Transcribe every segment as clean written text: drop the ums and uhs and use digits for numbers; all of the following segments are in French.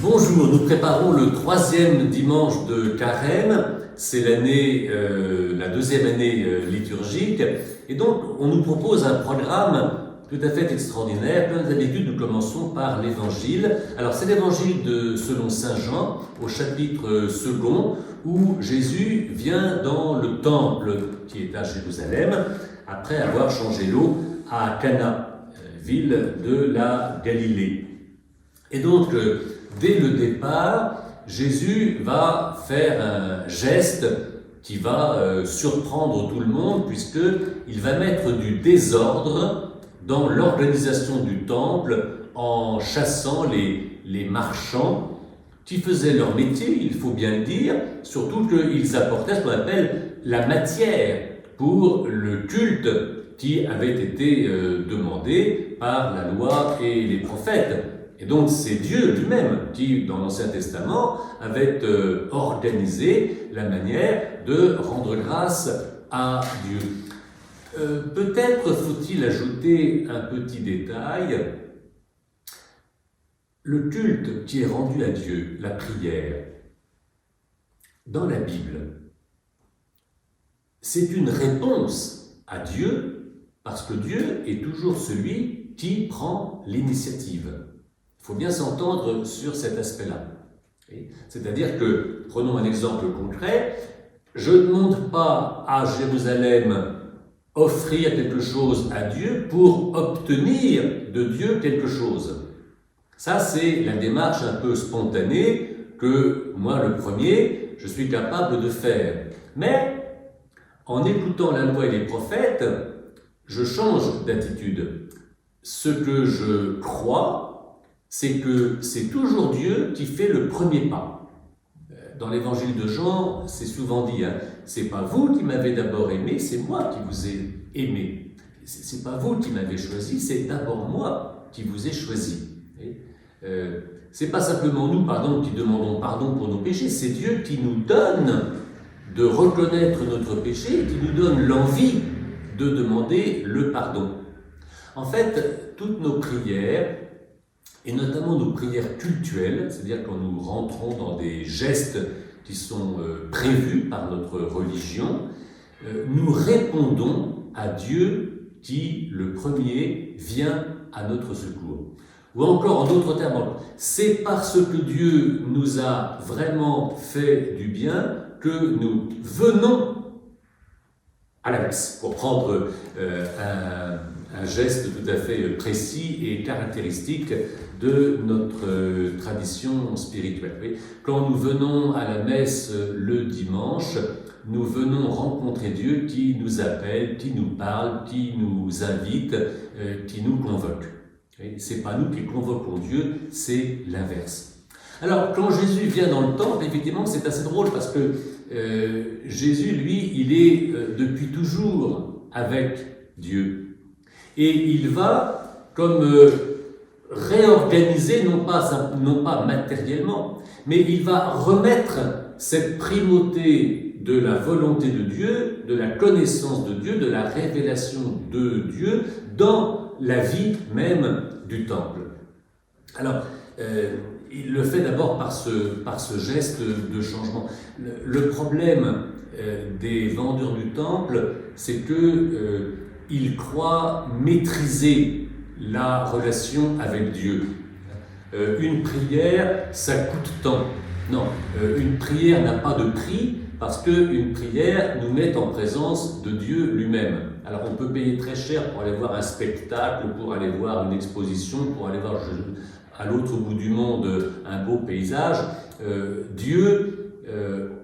Bonjour, nous préparons le 3e dimanche de Carême, c'est la deuxième année liturgique, et donc on nous propose un programme tout à fait extraordinaire. Comme d'habitude, nous commençons par l'Évangile. Alors c'est l'Évangile selon Saint Jean, au chapitre 2, où Jésus vient dans le temple qui est à Jérusalem, après avoir changé l'eau à Cana, ville de la Galilée. Et donc, dès le départ, Jésus va faire un geste qui va surprendre tout le monde, puisqu'il va mettre du désordre dans l'organisation du temple en chassant les marchands qui faisaient leur métier, il faut bien le dire, surtout qu'ils apportaient ce qu'on appelle la matière pour le culte qui avait été demandé par la loi et les prophètes. Et donc c'est Dieu lui-même qui, dans l'Ancien Testament, avait organisé la manière de rendre grâce à Dieu. Peut-être faut-il ajouter un petit détail. Le culte qui est rendu à Dieu, la prière, dans la Bible, c'est une réponse à Dieu, parce que Dieu est toujours celui qui prend l'initiative. Il faut bien s'entendre sur cet aspect-là. C'est-à-dire que, prenons un exemple concret, je ne demande pas à Jérusalem offrir quelque chose à Dieu pour obtenir de Dieu quelque chose. Ça, c'est la démarche un peu spontanée que moi, le premier, je suis capable de faire. Mais, en écoutant la loi et les prophètes, je change d'attitude. Ce que je crois, c'est que c'est toujours Dieu qui fait le premier pas. Dans l'évangile de Jean, c'est souvent dit, c'est pas vous qui m'avez d'abord aimé, c'est moi qui vous ai aimé. C'est pas vous qui m'avez choisi, c'est d'abord moi qui vous ai choisi. C'est pas simplement nous, qui demandons pardon pour nos péchés, c'est Dieu qui nous donne de reconnaître notre péché et qui nous donne l'envie de demander le pardon. En fait, toutes nos prières, et notamment nos prières cultuelles, c'est-à-dire quand nous rentrons dans des gestes qui sont prévus par notre religion, nous répondons à Dieu qui, le premier, vient à notre secours. Ou encore, en d'autres termes, c'est parce que Dieu nous a vraiment fait du bien que nous venons à la messe, pour prendre un geste tout à fait précis et caractéristique de notre tradition spirituelle. Quand nous venons à la messe le dimanche, nous venons rencontrer Dieu qui nous appelle, qui nous parle, qui nous invite, qui nous convoque. C'est pas nous qui convoquons Dieu, c'est l'inverse. Alors, quand Jésus vient dans le temple, effectivement, c'est assez drôle parce que Jésus, lui, il est depuis toujours avec Dieu. Et il va comme réorganiser, non pas matériellement, mais il va remettre cette primauté de la volonté de Dieu, de la connaissance de Dieu, de la révélation de Dieu dans la vie même du temple. Alors, il le fait d'abord par ce geste de changement. Le problème des vendeurs du temple, c'est qu'ils croient maîtriser la relation avec Dieu. Une prière, ça coûte tant. Non, une prière n'a pas de prix parce qu'une prière nous met en présence de Dieu lui-même. Alors on peut payer très cher pour aller voir un spectacle, pour aller voir une exposition, pour aller voir à l'autre bout du monde un beau paysage. Dieu,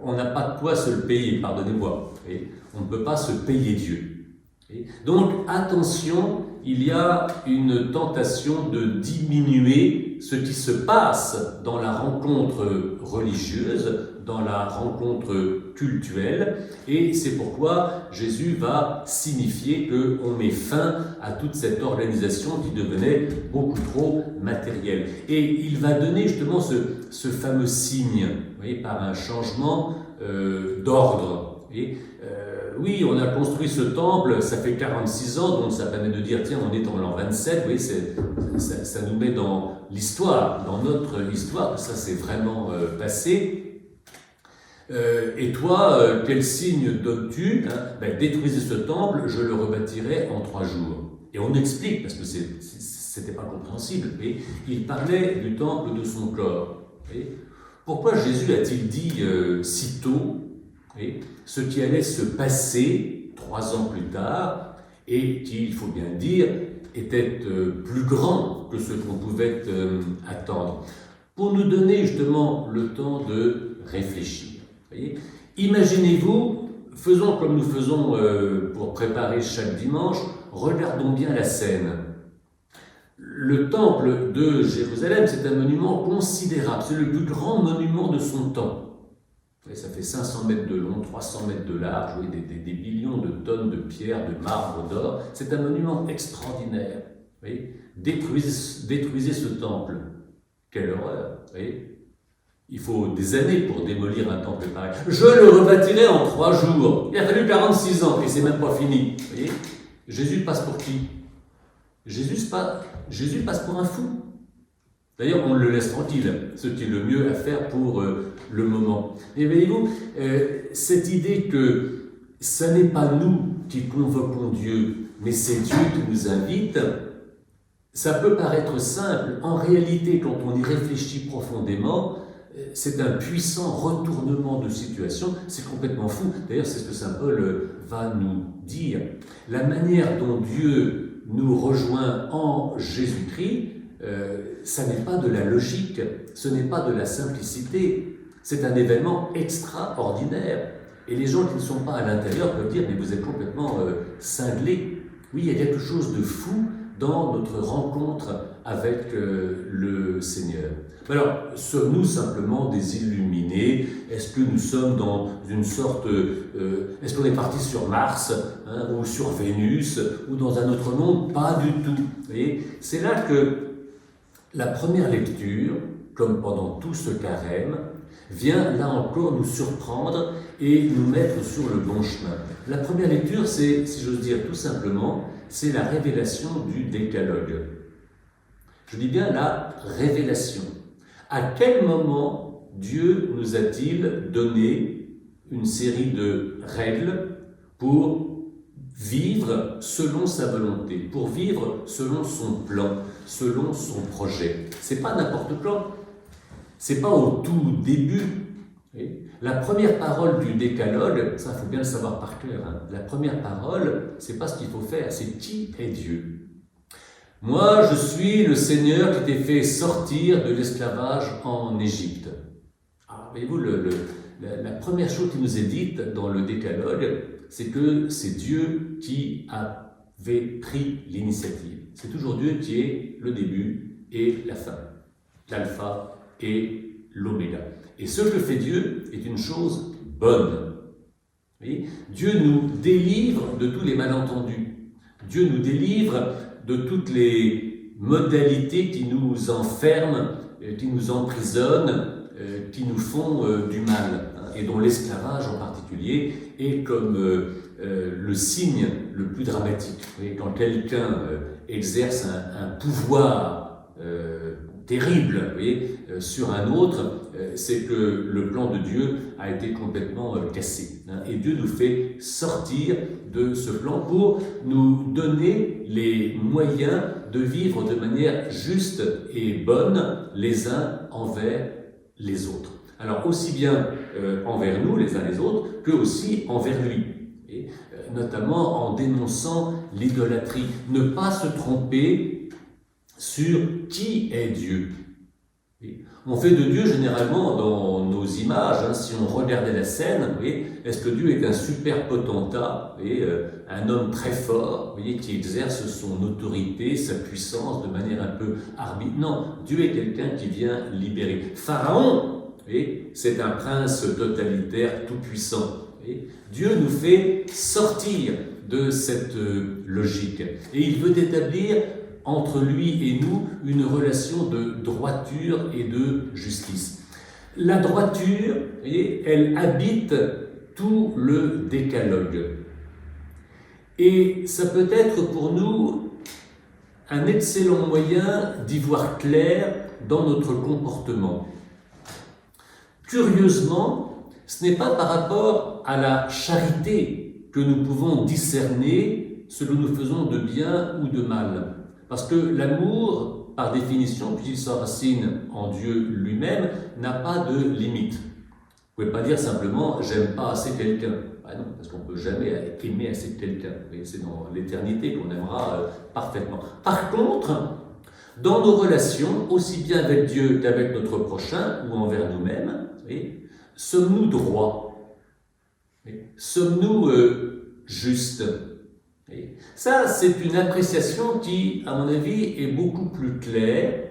on n'a pas de quoi se le payer, pardonnez-moi. On ne peut pas se payer Dieu. Donc attention, il y a une tentation de diminuer ce qui se passe dans la rencontre religieuse, dans la rencontre cultuelle, et c'est pourquoi Jésus va signifier qu'on met fin à toute cette organisation qui devenait beaucoup trop matérielle. Et il va donner justement ce fameux signe, vous voyez, par un changement d'ordre. Oui, on a construit ce temple, ça fait 46 ans, donc ça permet de dire, tiens, on est en l'an 27, vous voyez, ça nous met dans l'histoire, dans notre histoire, ça c'est vraiment passé. Et toi, quel signe donnes-tu? Détruisez ce temple, je le rebâtirai en 3 jours. Et on explique, parce que c'était pas compréhensible, mais il parlait du temple de son corps. Pourquoi Jésus a-t-il dit si tôt ce qui allait se passer 3 ans plus tard et qui, il faut bien le dire, était plus grand que ce qu'on pouvait attendre, pour nous donner justement le temps de réfléchir. Imaginez-vous, faisons comme nous faisons pour préparer chaque dimanche, regardons bien la scène. Le temple de Jérusalem, c'est un monument considérable, c'est le plus grand monument de son temps. Ça fait 500 mètres de long, 300 mètres de large, des millions de tonnes de pierres, de marbre, d'or. C'est un monument extraordinaire. Détruisez ce temple. Quelle horreur. Il faut des années pour démolir un temple pareil. Je le rebâtirai en 3 jours. Il a fallu 46 ans et c'est même pas fini. Jésus passe pour qui? Jésus passe pour un fou. D'ailleurs, on le laisse tranquille, ce qui est le mieux à faire pour le moment. Et voyez-vous, cette idée que ce n'est pas nous qui convoquons Dieu, mais c'est Dieu qui nous invite, ça peut paraître simple. En réalité, quand on y réfléchit profondément, c'est un puissant retournement de situation, c'est complètement fou. D'ailleurs, c'est ce que saint Paul va nous dire. La manière dont Dieu nous rejoint en Jésus-Christ, ça n'est pas de la logique, ce n'est pas de la simplicité, c'est un événement extraordinaire. Et les gens qui ne sont pas à l'intérieur peuvent dire, mais vous êtes complètement cinglés. Oui, il y a quelque chose de fou dans notre rencontre avec le Seigneur. Alors, sommes-nous simplement des illuminés? Est-ce que nous sommes dans une sorte... est-ce qu'on est parti sur Mars ou sur Vénus ou dans un autre monde? Pas du tout. Vous voyez, c'est là que la première lecture, comme pendant tout ce carême, vient là encore nous surprendre et nous mettre sur le bon chemin. La première lecture, c'est, si j'ose dire tout simplement, c'est la révélation du décalogue. Je dis bien la révélation. À quel moment Dieu nous a-t-il donné une série de règles pour vivre selon sa volonté, pour vivre selon son plan, selon son projet? C'est pas n'importe quand. C'est pas au tout début. La première parole du décalogue, ça il faut bien le savoir par cœur, la première parole, c'est pas ce qu'il faut faire, c'est qui est Dieu. Moi, je suis le Seigneur qui t'ai fait sortir de l'esclavage en Égypte. Alors, voyez-vous, la première chose qui nous est dite dans le décalogue, c'est que c'est Dieu qui avait pris l'initiative. C'est toujours Dieu qui est le début et la fin, l'alpha et l'oméga. Et ce que fait Dieu est une chose bonne. Oui, Dieu nous délivre de tous les malentendus. Dieu nous délivre de toutes les modalités qui nous enferment, qui nous emprisonnent, qui nous font du mal, et dont l'esclavage en particulier est comme le signe le plus dramatique. Et quand quelqu'un exerce un pouvoir terrible, vous voyez, sur un autre, c'est que le plan de Dieu a été complètement cassé. Et Dieu nous fait sortir de ce plan pour nous donner les moyens de vivre de manière juste et bonne les uns envers les autres. Alors aussi bien envers nous les uns les autres que aussi envers lui. Et, notamment en dénonçant l'idolâtrie. Ne pas se tromper sur qui est Dieu. On fait de Dieu généralement dans nos images, si on regardait la scène, est-ce que Dieu est un super potentat, un homme très fort, qui exerce son autorité, sa puissance de manière un peu arbitraire? Non, Dieu est quelqu'un qui vient libérer. Pharaon, c'est un prince totalitaire tout-puissant. Dieu nous fait sortir de cette logique et il veut établir entre lui et nous une relation de droiture et de justice. La droiture, elle habite tout le décalogue. Et ça peut être pour nous un excellent moyen d'y voir clair dans notre comportement. Curieusement, ce n'est pas par rapport à la charité que nous pouvons discerner ce que nous faisons de bien ou de mal. Parce que l'amour, par définition, puisqu'il s'enracine en Dieu lui-même, n'a pas de limite. Vous ne pouvez pas dire simplement « j'aime pas assez quelqu'un ». Ah non, parce qu'on ne peut jamais aimer assez quelqu'un. C'est dans l'éternité qu'on aimera parfaitement. Par contre, dans nos relations, aussi bien avec Dieu qu'avec notre prochain ou envers nous-mêmes, sommes-nous droits? Sommes-nous justes? Ça, c'est une appréciation qui, à mon avis, est beaucoup plus claire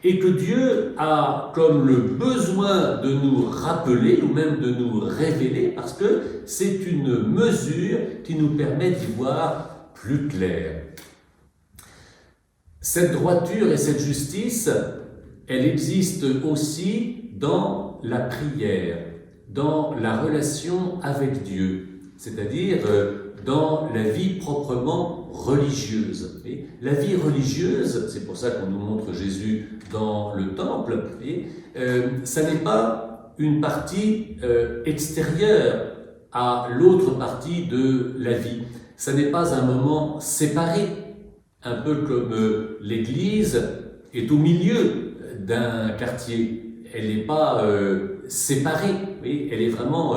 et que Dieu a comme le besoin de nous rappeler ou même de nous révéler parce que c'est une mesure qui nous permet d'y voir plus clair. Cette droiture et cette justice, elle existe aussi dans la prière, dans la relation avec Dieu, c'est-à-dire dans la vie proprement religieuse. Et la vie religieuse, c'est pour ça qu'on nous montre Jésus dans le temple, ça n'est pas une partie extérieure à l'autre partie de la vie. Ça n'est pas un moment séparé, un peu comme l'église est au milieu d'un quartier. Elle n'est pas séparée, elle est vraiment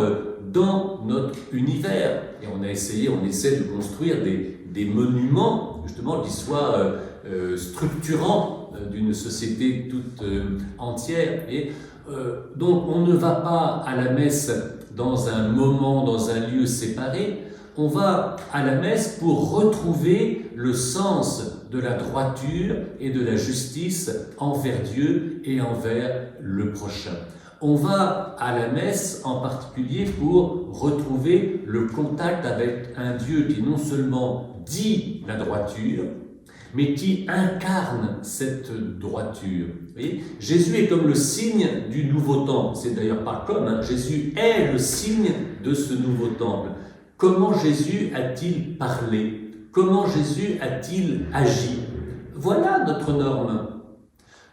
dans notre univers. Et on essaie de construire des monuments, justement, qui soient structurants d'une société toute entière. Donc, on ne va pas à la messe dans un moment, dans un lieu séparé. On va à la messe pour retrouver le sens de la droiture et de la justice envers Dieu et envers le prochain. On va à la messe en particulier pour retrouver le contact avec un Dieu qui non seulement dit la droiture, mais qui incarne cette droiture. Vous voyez, Jésus est comme le signe du nouveau temple. C'est d'ailleurs pas comme, Jésus est le signe de ce nouveau temple. Comment Jésus a-t-il parlé? Comment Jésus a-t-il agi? Voilà notre norme.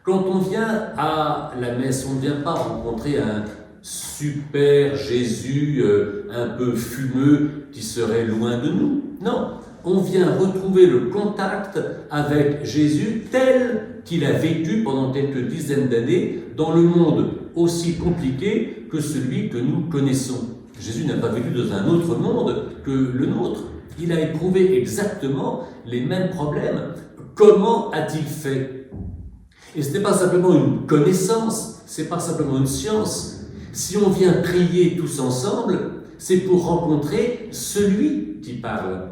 Quand on vient à la messe, on ne vient pas rencontrer un super Jésus un peu fumeux qui serait loin de nous. Non, on vient retrouver le contact avec Jésus tel qu'il a vécu pendant quelques dizaines d'années dans le monde aussi compliqué que celui que nous connaissons. Jésus n'a pas vécu dans un autre monde que le nôtre. Il a éprouvé exactement les mêmes problèmes. Comment a-t-il fait? Et ce n'est pas simplement une connaissance, ce n'est pas simplement une science. Si on vient prier tous ensemble, c'est pour rencontrer celui qui parle.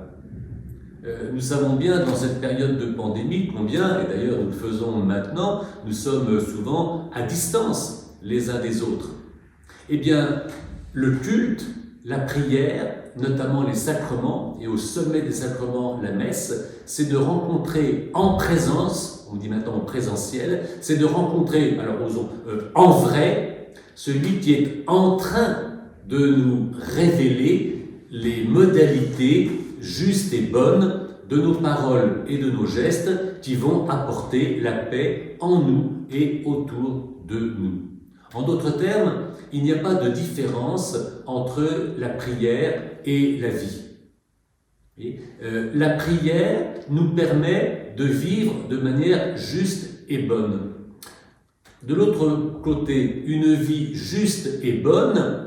Nous savons bien dans cette période de pandémie combien, et d'ailleurs nous le faisons maintenant, nous sommes souvent à distance les uns des autres. Eh bien, le culte, la prière, notamment les sacrements, et au sommet des sacrements, la messe, c'est de rencontrer en présence, on dit maintenant en présentiel, c'est de rencontrer, alors osons, en vrai, celui qui est en train de nous révéler les modalités justes et bonnes de nos paroles et de nos gestes qui vont apporter la paix en nous et autour de nous. En d'autres termes, il n'y a pas de différence entre la prière et la vie. La prière nous permet de vivre de manière juste et bonne. De l'autre côté, une vie juste et bonne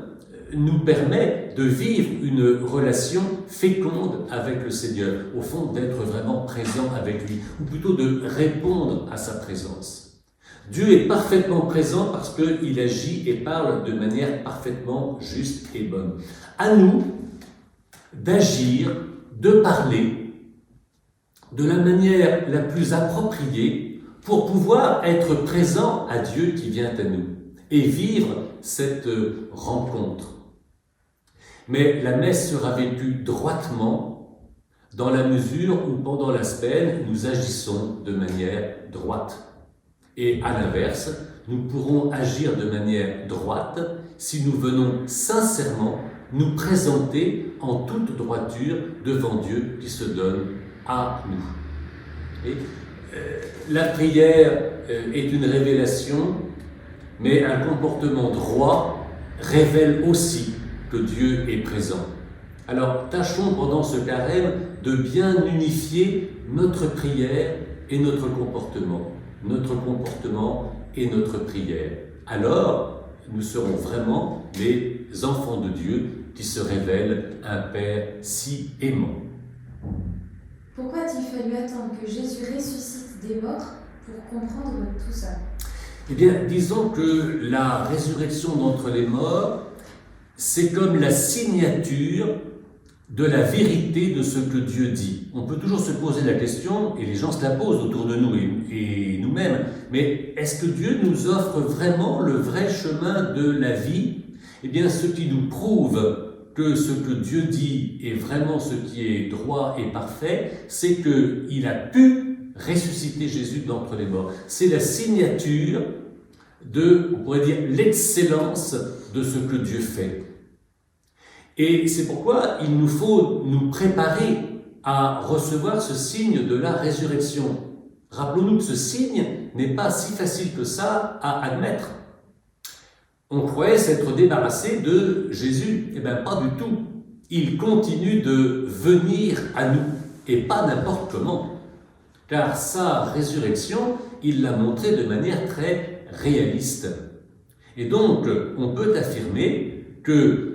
nous permet de vivre une relation féconde avec le Seigneur, au fond d'être vraiment présent avec lui, ou plutôt de répondre à sa présence. Dieu est parfaitement présent parce qu'il agit et parle de manière parfaitement juste et bonne. À nous d'agir, de parler de la manière la plus appropriée pour pouvoir être présent à Dieu qui vient à nous et vivre cette rencontre. Mais la messe sera vécue droitement dans la mesure où pendant la semaine, nous agissons de manière droite. Et à l'inverse, nous pourrons agir de manière droite si nous venons sincèrement nous présenter en toute droiture devant Dieu qui se donne à nous. Et, la prière est une révélation, mais un comportement droit révèle aussi que Dieu est présent. Alors, tâchons pendant ce carême de bien unifier notre prière et notre comportement et notre prière. Alors, nous serons vraiment les enfants de Dieu qui se révèlent un Père si aimant. Pourquoi a-t-il fallu attendre que Jésus ressuscite des morts pour comprendre tout ça? Eh bien, disons que la résurrection d'entre les morts, c'est comme la signature de la vérité de ce que Dieu dit. On peut toujours se poser la question, et les gens se la posent autour de nous et nous-mêmes, mais est-ce que Dieu nous offre vraiment le vrai chemin de la vie? Eh bien, ce qui nous prouve que ce que Dieu dit est vraiment ce qui est droit et parfait, c'est qu'il a pu ressusciter Jésus d'entre les morts. C'est la signature de, on pourrait dire, l'excellence de ce que Dieu fait. Et c'est pourquoi il nous faut nous préparer à recevoir ce signe de la résurrection. Rappelons-nous que ce signe n'est pas si facile que ça à admettre. On croyait s'être débarrassé de Jésus. Eh bien, pas du tout. Il continue de venir à nous, et pas n'importe comment. Car sa résurrection, il l'a montré de manière très réaliste. Et donc, on peut affirmer que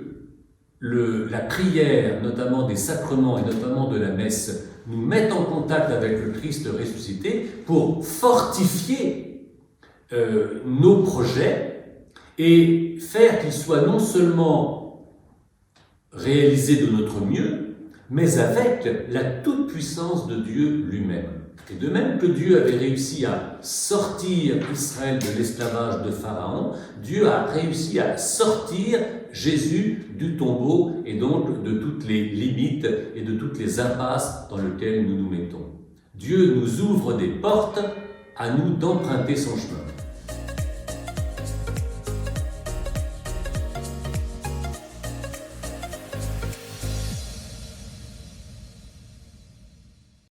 la prière, notamment des sacrements et notamment de la messe, nous met en contact avec le Christ ressuscité pour fortifier nos projets et faire qu'ils soient non seulement réalisés de notre mieux, mais avec la toute-puissance de Dieu lui-même. Et de même que Dieu avait réussi à sortir Israël de l'esclavage de Pharaon, Dieu a réussi à sortir Jésus du tombeau et donc de toutes les limites et de toutes les impasses dans lesquelles nous nous mettons. Dieu nous ouvre des portes, à nous d'emprunter son chemin.